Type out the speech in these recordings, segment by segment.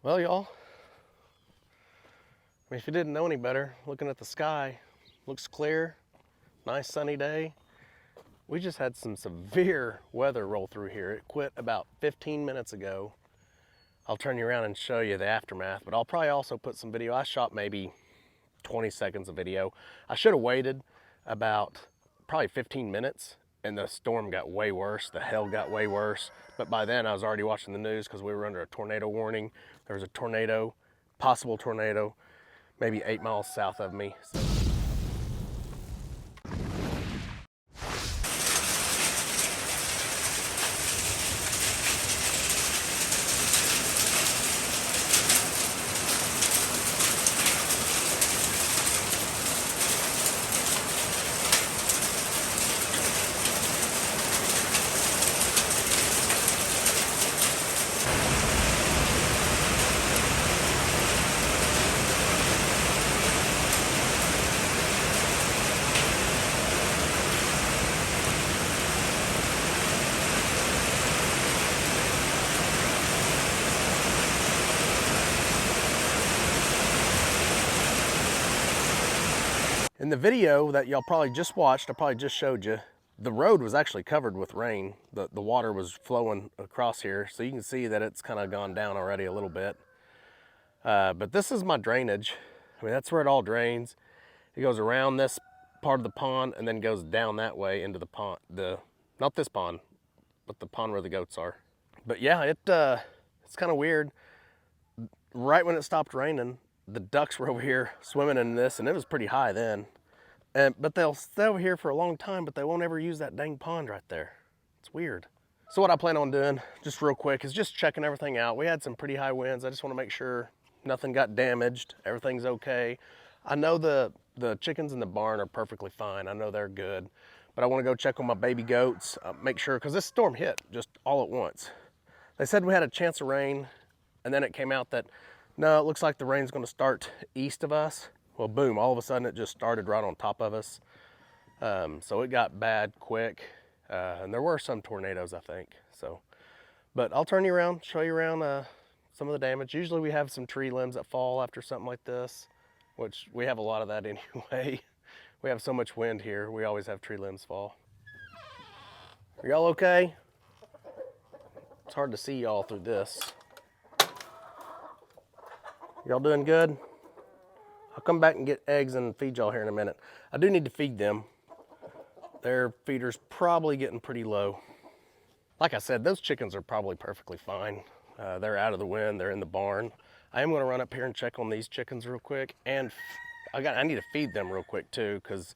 Well, y'all, I mean, if you didn't know any better, looking at the sky, looks clear, nice sunny day. We just had some severe weather roll through here. It quit about 15 minutes ago. I'll turn you around and show you the aftermath, but I'll probably also put some video. I shot maybe 20 seconds of video. I should have waited about probably 15 minutes, and the storm got way worse. The hail got way worse. But by then I was already watching the news because we were under a tornado warning. There was a tornado, possible tornado, maybe 8 miles south of me. So. In the video that y'all probably just watched, I probably just showed you, the road was actually covered with rain. The water was flowing across here, so you can see that it's kind of gone down already a little bit. But this is my drainage. I mean, that's where it all drains. It goes around this part of the pond and then goes down that way into the pond. Not this pond, but the pond where the goats are. But yeah, it's kind of weird. Right when it stopped raining, the ducks were over here swimming in this, and it was pretty high then. But they'll stay over here for a long time, but they won't ever use that dang pond right there. It's weird. So what I plan on doing, just real quick, is just checking everything out. We had some pretty high winds. I just want to make sure nothing got damaged, everything's okay. I know the chickens in the barn are perfectly fine. I know they're good. But I want to go check on my baby goats, make sure, because this storm hit just all at once. They said we had a chance of rain, and then it came out that, no, it looks like the rain's going to start east of us. Well, boom, all of a sudden it just started right on top of us. So it got bad quick. And there were some tornadoes, I think. So, but I'll turn you around, show you around some of the damage. Usually we have some tree limbs that fall after something like this, which we have a lot of that anyway. We have so much wind here, we always have tree limbs fall. Are y'all okay? It's hard to see y'all through this. Y'all doing good? I'll come back and get eggs and feed y'all here in a minute. I do need to feed them. Their feeder's probably getting pretty low. Like I said, those chickens are probably perfectly fine. They're out of the wind, they're in the barn. I am gonna run up here and check on these chickens real quick, and I need to feed them real quick too, because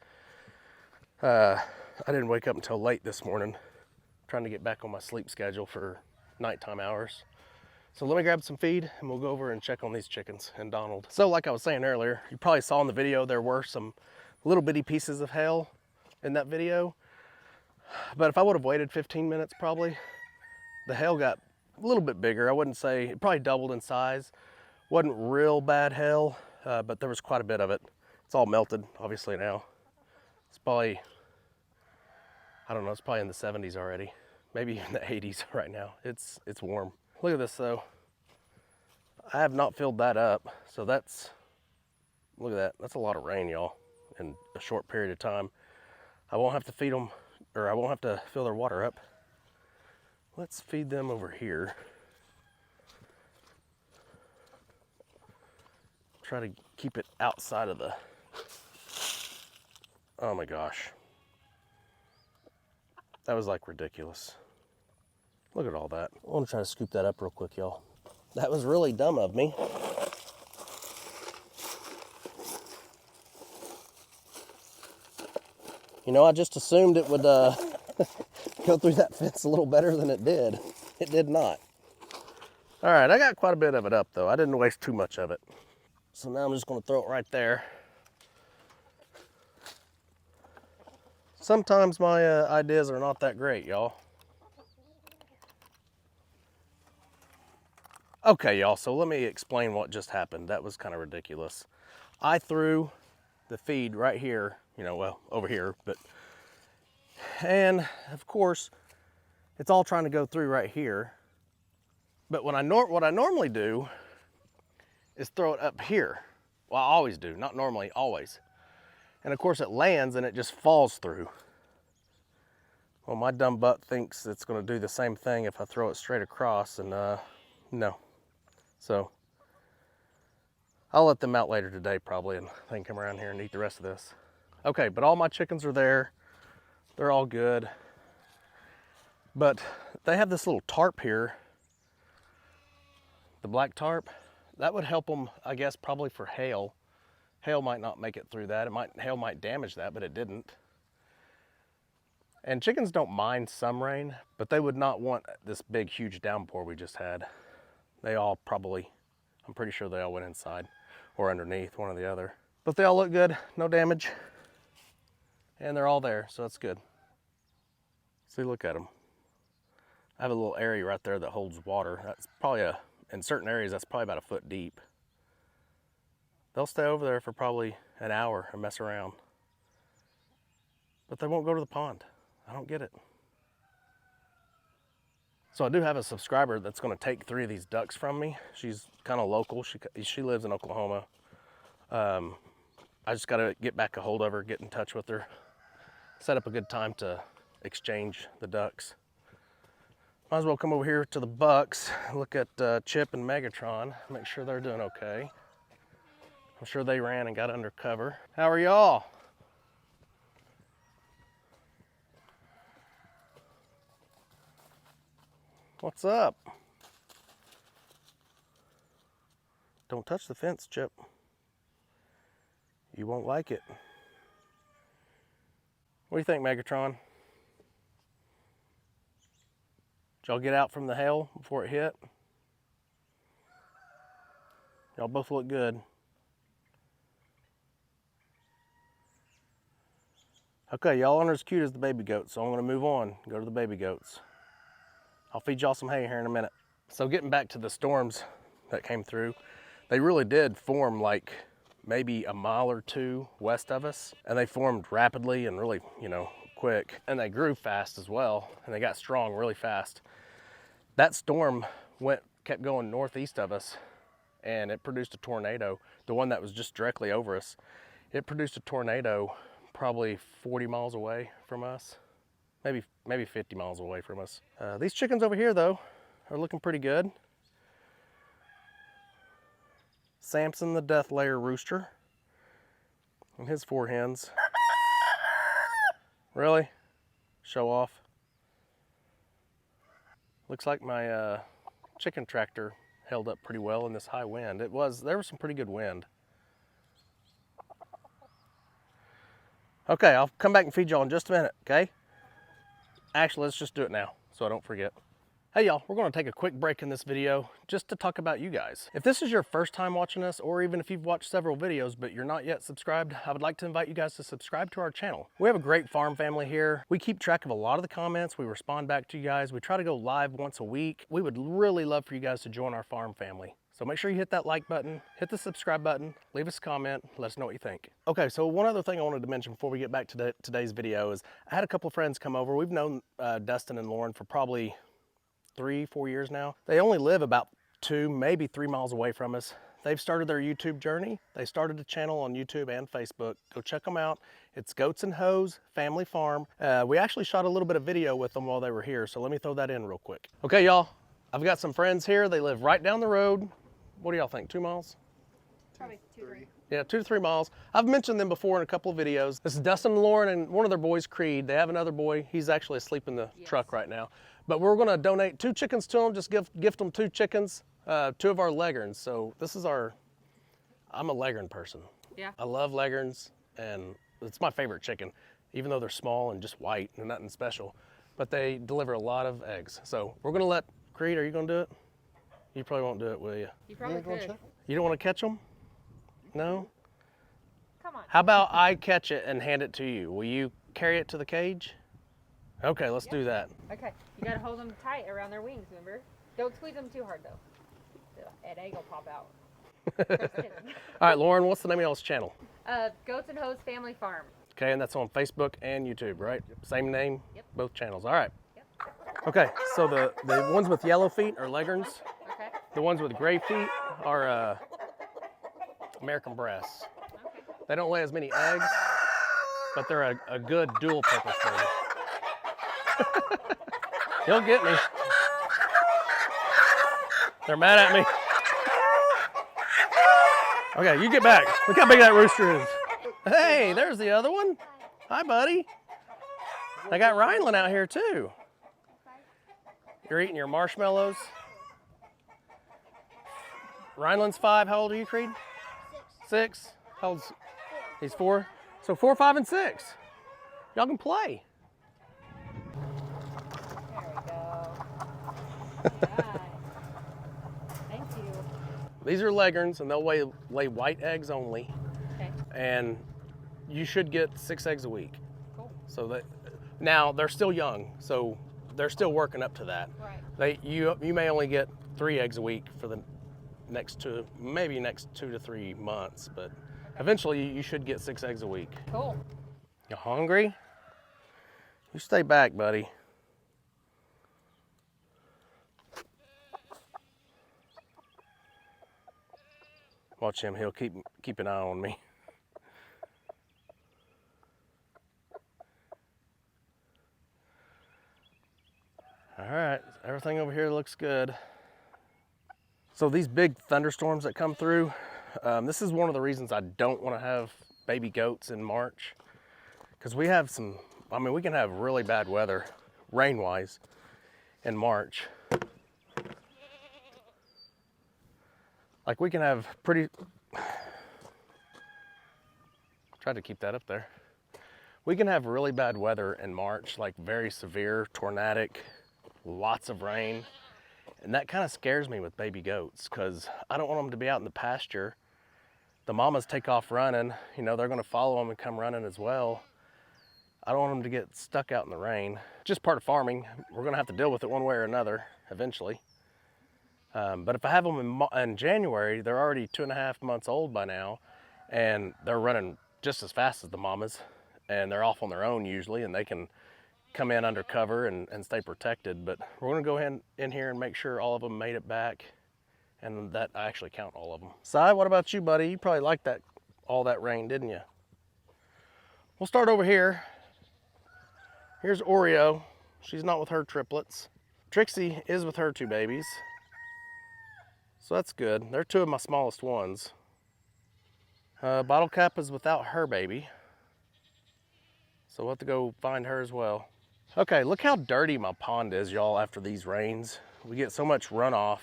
I didn't wake up until late this morning, trying to get back on my sleep schedule for nighttime hours. So let me grab some feed and we'll go over and check on these chickens and Donald. So like I was saying earlier, you probably saw in the video there were some little bitty pieces of hail in that video. But if I would have waited 15 minutes probably, the hail got a little bit bigger. I wouldn't say, it probably doubled in size. Wasn't real bad hail, but there was quite a bit of it. It's all melted obviously now. It's probably, I don't know, it's probably in the 70s already. Maybe in the 80s right now. It's warm. Look at this though. I have not filled that up. So that's, look at that. That's a lot of rain, y'all, in a short period of time. I won't have to feed them, or I won't have to fill their water up. Let's feed them over here. Try to keep it outside of the, oh my gosh. That was like ridiculous. Look at all that. I want to try to scoop that up real quick, y'all. That was really dumb of me. You know, I just assumed it would go through that fence a little better than it did. It did not. All right, I got quite a bit of it up though. I didn't waste too much of it. So now I'm just gonna throw it right there. Sometimes my ideas are not that great, y'all. Okay, y'all, so let me explain what just happened. That was kind of ridiculous. I threw the feed right here, you know, well, over here, but, and of course, it's all trying to go through right here. But what I normally do is throw it up here. Well, I always do, not normally, always. And of course it lands and it just falls through. Well, my dumb butt thinks it's gonna do the same thing if I throw it straight across, and no. So I'll let them out later today probably, and they can come around here and eat the rest of this. Okay, but all my chickens are there. They're all good. But they have this little tarp here, the black tarp. That would help them, I guess, probably for hail. Hail might not make it through that. Hail might damage that, but it didn't. And chickens don't mind some rain, but they would not want this big, huge downpour we just had. They all probably, I'm pretty sure they all went inside or underneath, one or the other. But they all look good, no damage. And they're all there, so that's good. See, look at them. I have a little area right there that holds water. That's probably in certain areas, that's probably about a foot deep. They'll stay over there for probably an hour and mess around. But they won't go to the pond. I don't get it. So I do have a subscriber that's gonna take 3 of these ducks from me. She's kind of local. She lives in Oklahoma. I just gotta get back a hold of her, get in touch with her, set up a good time to exchange the ducks. Might as well come over here to the bucks, look at Chip and Megatron, make sure they're doing okay. I'm sure they ran and got under cover. How are y'all? What's up? Don't touch the fence, Chip. You won't like it. What do you think, Megatron? Did y'all get out from the hail before it hit? Y'all both look good. Okay, y'all aren't as cute as the baby goats, so I'm gonna move on, go to the baby goats. I'll feed y'all some hay here in a minute. So getting back to the storms that came through, they really did form like maybe a mile or 2 west of us, and they formed rapidly and really, quick, and they grew fast as well, and they got strong really fast. That storm kept going northeast of us, and it produced a tornado. The one that was just directly over us, it produced a tornado probably 40 miles away from us, maybe 50 miles away from us. These chickens over here though are looking pretty good. Samson the Death Layer Rooster and his 4 hens. Really? Show off. Looks like my chicken tractor held up pretty well in this high wind. There was some pretty good wind. Okay, I'll come back and feed y'all in just a minute, okay? Actually, let's just do it now so I don't forget. Hey y'all, we're gonna take a quick break in this video just to talk about you guys. If this is your first time watching us, or even if you've watched several videos but you're not yet subscribed, I would like to invite you guys to subscribe to our channel. We have a great farm family here. We keep track of a lot of the comments. We respond back to you guys. We try to go live once a week. We would really love for you guys to join our farm family. So make sure you hit that like button, hit the subscribe button, leave us a comment, let us know what you think. Okay, so one other thing I wanted to mention before we get back to today's video is I had a couple of friends come over. We've known Dustin and Lauren for probably 3-4 years now. They only live about 2, maybe 3 miles away from us. They've started their YouTube journey. They started a channel on YouTube and Facebook. Go check them out. It's Goats and Hoes Family Farm. We actually shot a little bit of video with them while they were here, so let me throw that in real quick. Okay, y'all, I've got some friends here. They live right down the road. What do y'all think, 2 miles? Probably 2 or 3. Yeah, 2 to 3 miles. I've mentioned them before in a couple of videos. This is Dustin and Lauren and one of their boys, Creed. They have another boy. He's actually asleep in the truck right now. But we're gonna donate 2 chickens to them, just gift them 2 chickens, 2 of our Leghorns. So this is I'm a Leghorn person. Yeah. I love Leghorns, and it's my favorite chicken, even though they're small and just white and nothing special. But they deliver a lot of eggs. So we're gonna let Creed, are you gonna do it? You probably won't do it, will you? You probably could. You don't want to catch them? No? Come on. How about I catch it and hand it to you? Will you carry it to the cage? Okay, let's do that. Okay, you gotta hold them tight around their wings, remember? Don't squeeze them too hard though. An egg will pop out. All right, Lauren, what's the name of y'all's channel? Goats and Hoes Family Farm. Okay, and that's on Facebook and YouTube, right? Same name? Yep. Both channels, all right. Yep. Okay, so the ones with yellow feet are Leghorns. Okay. The ones with gray feet are American breasts. Okay. They don't lay as many eggs, but they're a good dual purpose bird. He'll get me. They're mad at me. Okay, you get back. Look how big that rooster is. Hey, there's the other one. Hi, buddy. I got Rhineland out here too. You're eating your marshmallows. Rhineland's 5. How old are you, Creed? 6. How old's he's 4? So 4, 5, and 6. Y'all can play. There we go. Alright. Thank you. These are leghorns, and they'll lay white eggs only. Okay. And you should get 6 eggs a week. Cool. So that now they're still young, so they're still working up to that. Right. You may only get 3 eggs a week for the next 2 to 3 months, but eventually you should get 6 eggs a week. Cool. You hungry? You stay back, buddy. Watch him, he'll keep an eye on me. All right, everything over here looks good. So these big thunderstorms that come through, this is one of the reasons I don't want to have baby goats in March, because we have we can have really bad weather, rain-wise, in March. Like we can have try to keep that up there. We can have really bad weather in March, like very severe, tornadic, lots of rain. And that kind of scares me with baby goats, because I don't want them to be out in the pasture. The mamas take off running, you know, they're gonna follow them and come running as well. I don't want them to get stuck out in the rain. Just part of farming. We're gonna have to deal with it one way or another eventually. But if I have them in January, they're already 2.5 months old by now, and they're running just as fast as the mamas, and they're off on their own usually, and they can come in under cover and stay protected. But we're gonna go in here and make sure all of them made it back, and that I actually count all of them. Si, what about you, buddy? You probably liked all that rain, didn't you? We'll start over here. Here's Oreo. She's not with her triplets. Trixie is with her 2 babies. So that's good. They're 2 of my smallest ones. Bottle Cap is without her baby, so we'll have to go find her as well. Okay, look how dirty my pond is, y'all, after these rains. We get so much runoff,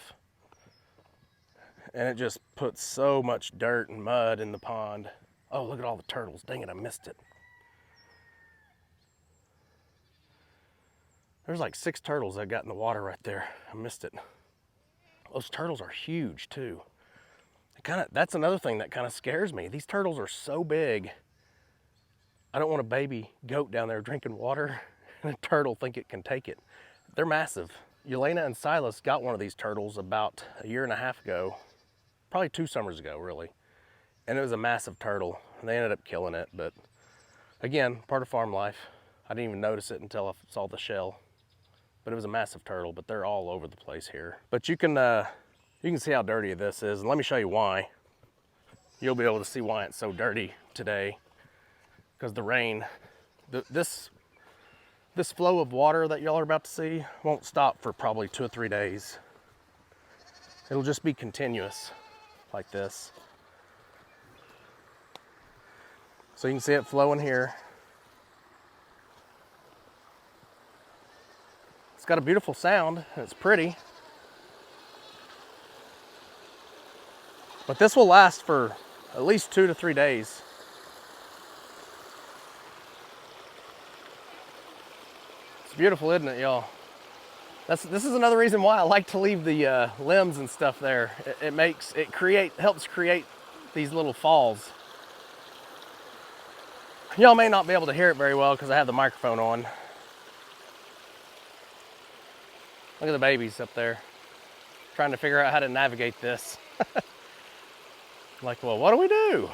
and it just puts so much dirt and mud in the pond. Oh, look at all the turtles. Dang it, I missed it. There's like 6 turtles that got in the water right there. I missed it. Those turtles are huge too. That's another thing that kind of scares me. These turtles are so big. I don't want a baby goat down there drinking water and a turtle think it can take it. They're massive. Yelena and Silas got one of these turtles about 1.5 years ago, probably 2 summers ago really. And it was a massive turtle, and they ended up killing it. But again, part of farm life. I didn't even notice it until I saw the shell. But it was a massive turtle, but they're all over the place here. But you can see how dirty this is, and let me show you why. You'll be able to see why it's so dirty today. Because the rain, this flow of water that y'all are about to see won't stop for probably 2 or 3 days. It'll just be continuous like this. So you can see it flowing here. It's got a beautiful sound, and it's pretty. But this will last for at least 2 to 3 days. It's beautiful, isn't it, y'all? This is another reason why I like to leave the limbs and stuff there. It helps create these little falls. Y'all may not be able to hear it very well because I have the microphone on. Look at the babies up there, trying to figure out how to navigate this. Like, well, what do we do?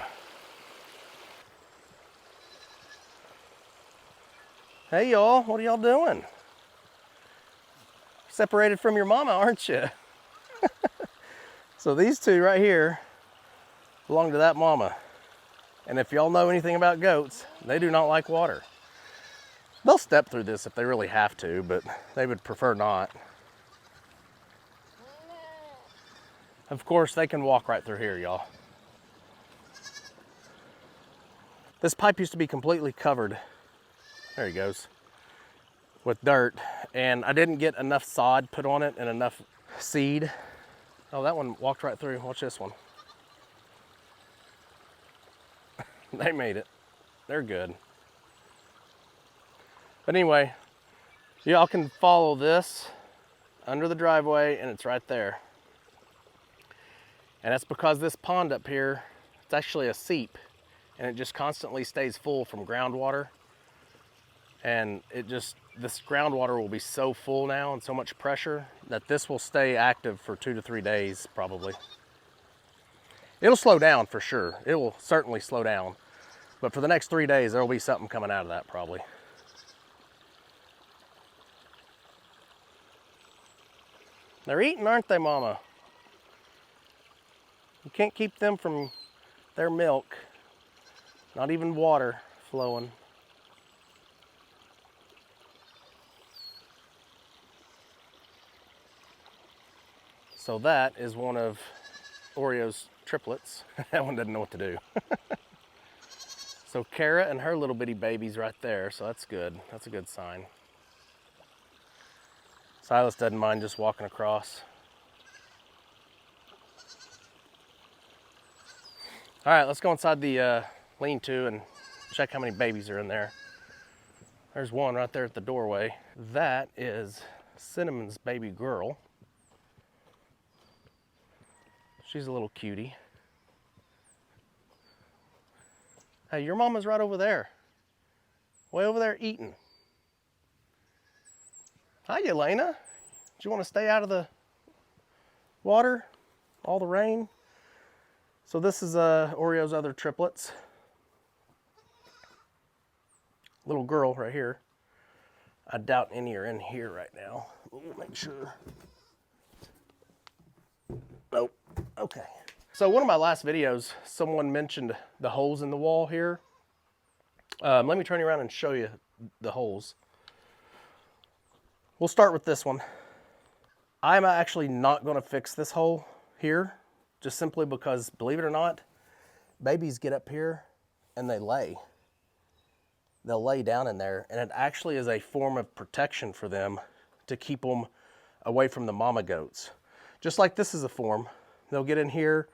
Hey y'all, what are y'all doing? Separated from your mama, aren't you? So these 2 right here belong to that mama. And if y'all know anything about goats, they do not like water. They'll step through this if they really have to, but they would prefer not. Of course, they can walk right through here, y'all. This pipe used to be completely covered, there he goes, with dirt, and I didn't get enough sod put on it and enough seed. Oh, that one walked right through. Watch this one. They made it. They're good. But anyway, y'all can follow this under the driveway, and it's right there. And that's because this pond up here, it's actually a seep, and it just constantly stays full from groundwater. And this groundwater will be so full now and so much pressure that this will stay active for 2 to 3 days probably. It'll slow down for sure. It will certainly slow down. But for the next 3 days, there'll be something coming out of that probably. They're eating, aren't they, Mama? You can't keep them from their milk. Not even water flowing. So that is one of Oreo's triplets. That one doesn't know what to do. So Kara and her little bitty baby's right there, so that's good. That's a good sign. Silas doesn't mind just walking across. All right, let's go inside the lean-to and check how many babies are in there. There's one right there at the doorway. That is Cinnamon's baby girl. She's a little cutie. Hey, your mama's right over there. Way over there eating. Hi, Elena. Do you want to stay out of the water? All the rain? So this is Oreo's other triplets. Little girl right here. I doubt any are in here right now. We'll make sure. Nope. Okay. So one of my last videos, someone mentioned the holes in the wall here. Let me turn you around and show you the holes. We'll start with this one. I'm actually not going to fix this hole here, just simply because, believe it or not, babies get up here and they lay. They'll lay down in there, and it actually is a form of protection for them to keep them away from the mama goats. Just like this is a form. They'll get in here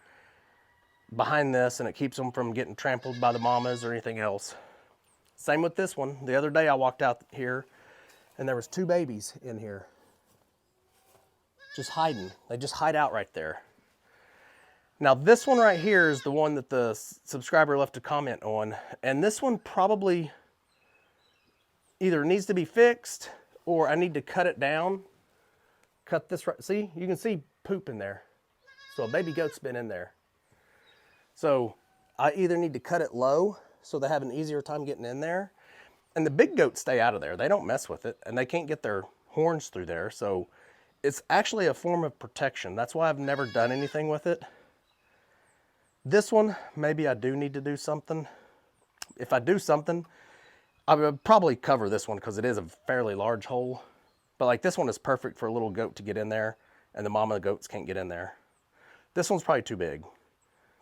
behind this, and it keeps them from getting trampled by the mamas or anything else. Same with this one. The other day I walked out here, and there was 2 babies in here. Just hiding. They just hide out right there. Now this one right here is the one that the subscriber left a comment on, and this one probably either needs to be fixed or I need to cut it down. Cut this right, see, you can see poop in there. So a baby goat's been in there. So I either need to cut it low so they have an easier time getting in there, and the big goats stay out of there. They don't mess with it, and they can't get their horns through there. So it's actually a form of protection. That's why I've never done anything with it. This one, maybe I do need to do something. If I do something, I would probably cover this one because it is a fairly large hole. But like this one is perfect for a little goat to get in there, and the mama goats can't get in there. This one's probably too big.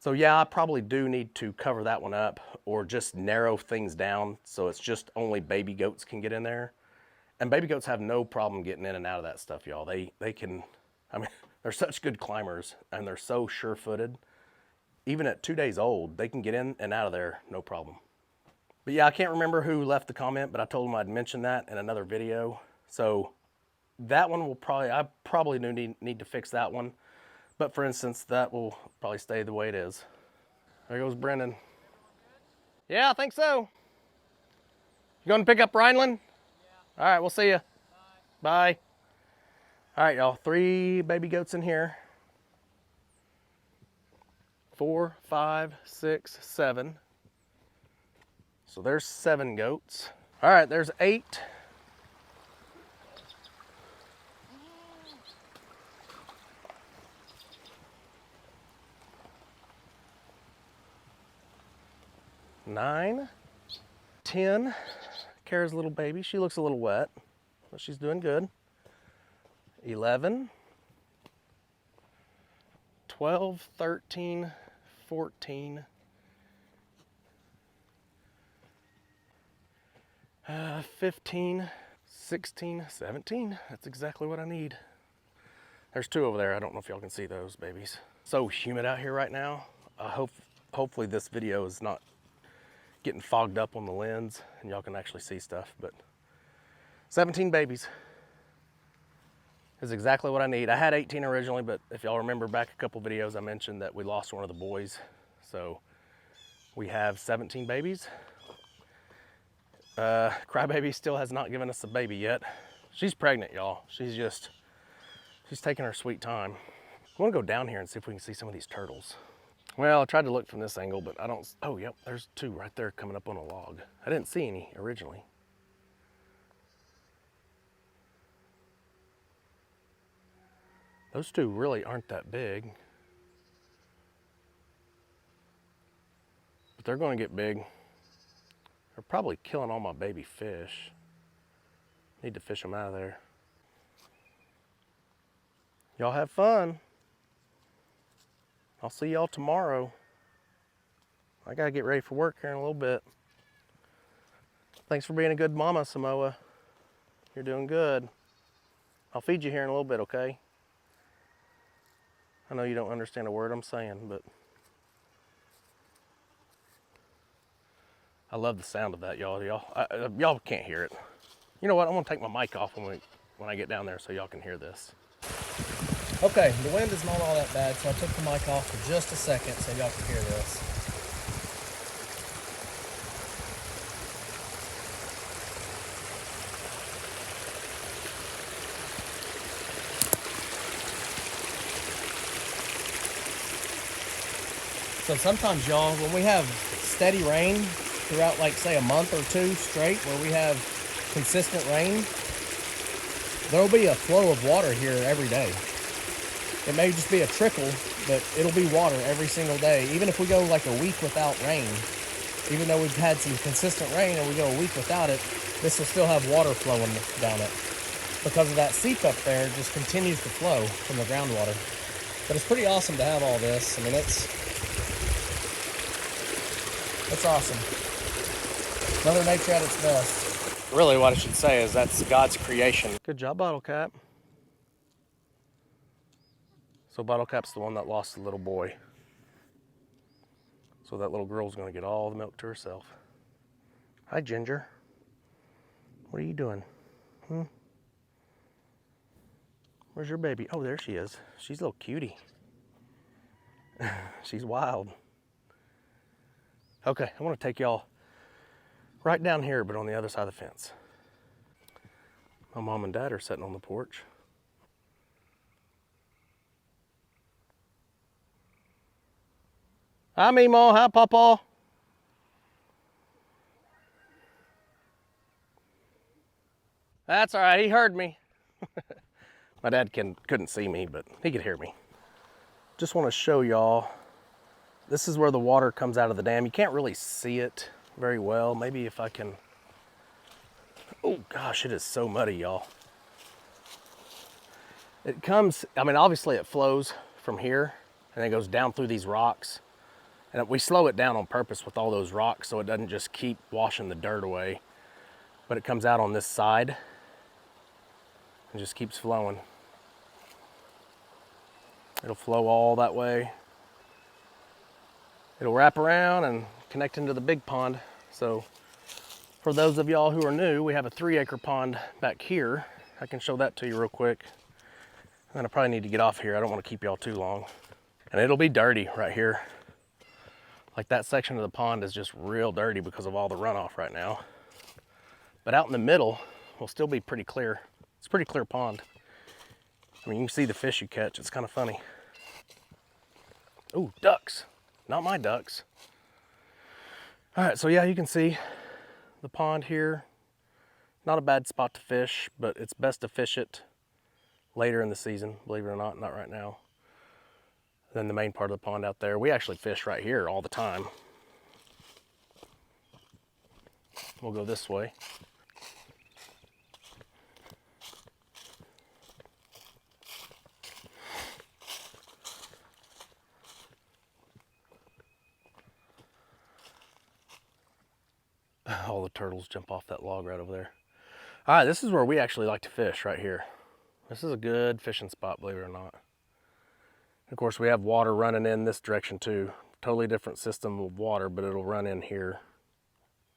So yeah, I probably do need to cover that one up or just narrow things down so it's just only baby goats can get in there. And baby goats have no problem getting in and out of that stuff, y'all. They can, I mean, they're such good climbers and they're so sure-footed. Even at 2 days old, they can get in and out of there, no problem. But yeah, I can't remember who left the comment, but I told them I'd mention that in another video. So that one will I probably do need to fix that one. But for instance, that will probably stay the way it is. There goes Brendan. Yeah, I think so. You going to pick up Rhineland? Yeah. All right, we'll see you. Bye. Bye. All right, y'all, 3 baby goats in here. 4, 5, 6, 7. So there's 7 goats. All right, there's 8. 9, 10. Kara's little baby. She looks a little wet, but she's doing good. 11, 12, 13, 14, 15, 16, 17. That's exactly what I need. There's 2 over there. I don't know if y'all can see those babies. So humid out here right now. Hopefully this video is not getting fogged up on the lens and y'all can actually see stuff, but 17 babies is exactly what I need. I had 18 originally, but if y'all remember back a couple videos, I mentioned that we lost one of the boys. So we have 17 babies. Crybaby still has not given us a baby yet. She's pregnant, y'all. She's taking her sweet time. I wanna go down here and see if we can see some of these turtles. Well, I tried to look from this angle, but I don't, oh, yep, there's 2 right there coming up on a log. I didn't see any originally. Those 2 really aren't that big. But they're gonna get big. They're probably killing all my baby fish. Need to fish them out of there. Y'all have fun. I'll see y'all tomorrow. I gotta get ready for work here in a little bit. Thanks for being a good mama, Samoa. You're doing good. I'll feed you here in a little bit, okay? I know you don't understand a word I'm saying, but I love the sound of that, y'all. Y'all can't hear it. You know what? I'm gonna take my mic off when I get down there so y'all can hear this. Okay, the wind is not all that bad, so I took the mic off for just a second so y'all can hear this. So sometimes, y'all, when we have steady rain throughout, like, say, a month or 2 straight, where we have consistent rain, there'll be a flow of water here every day. It may just be a trickle, but it'll be water every single day. Even if we go like a week without rain, even though we've had some consistent rain and we go a week without it, this will still have water flowing down it. Because of that seep up there, it just continues to flow from the groundwater. But it's pretty awesome to have all this. I mean, it's awesome. Mother Nature at its best. Really what I should say is that's God's creation. Good job, Bottle Cap. So Bottle Cap's the one that lost the little boy. So that little girl's gonna get all the milk to herself. Hi, Ginger. What are you doing? Where's your baby? Oh, there she is. She's a little cutie. She's wild. Okay, I want to take y'all right down here, but on the other side of the fence. My mom and dad are sitting on the porch. Hi, Meemaw. Hi, Pawpaw. That's all right. He heard me. My dad couldn't see me, but he could hear me. Just want to show y'all. This is where the water comes out of the dam. You can't really see it very well. Maybe if I can. Oh gosh, it is so muddy, y'all. It comes, I mean, obviously it flows from here and it goes down through these rocks. And we slow it down on purpose with all those rocks so it doesn't just keep washing the dirt away. But it comes out on this side and just keeps flowing. It'll flow all that way. It'll wrap around and connect into the big pond. So for those of y'all who are new, we have a 3-acre pond back here. I can show that to you real quick. And I probably need to get off here. I don't want to keep y'all too long. And it'll be dirty right here. Like that section of the pond is just real dirty because of all the runoff right now. But out in the middle will still be pretty clear. It's a pretty clear pond. I mean, you can see the fish you catch. It's kind of funny. Ooh, ducks. Not my ducks. All right, so yeah, you can see the pond here. Not a bad spot to fish, but it's best to fish it later in the season, believe it or not right now. Then the main part of the pond out there. We actually fish right here all the time. We'll go this way. All the turtles jump off that log right over there. All right, this is where we actually like to fish, right here. This is a good fishing spot, believe it or not. Of course, we have water running in this direction too. Totally different system of water, but it'll run in here,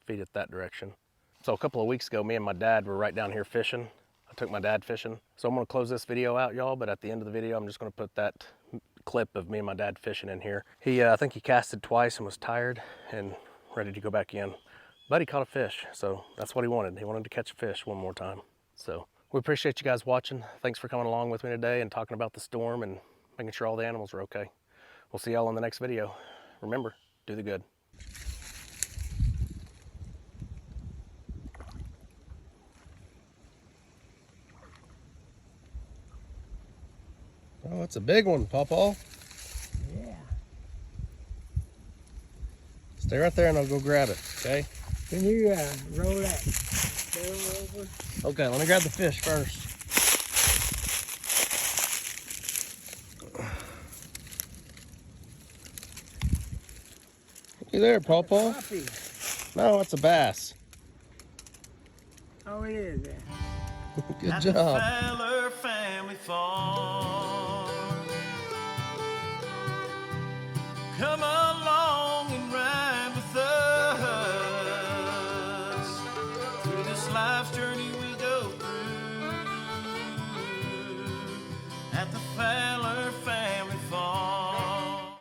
feed it that direction. So a couple of weeks ago, me and my dad were right down here fishing. I took my dad fishing. So I'm gonna close this video out, y'all, but at the end of the video, I'm just gonna put that clip of me and my dad fishing in here. I think he casted twice and was tired and ready to go back in. But he caught a fish, so that's what he wanted. He wanted to catch a fish one more time. So we appreciate you guys watching. Thanks for coming along with me today and talking about the storm and making sure all the animals are okay. We'll see y'all in the next video. Remember, do the good. Oh, it's a big one, Paw. Yeah. Stay right there and I'll go grab it, okay? Can you roll that barrel over? Okay, let me grab the fish first. You there, Paw? Puppy. No, it's a bass. Oh, it is. Good At job. the Fowler family farm. Come on.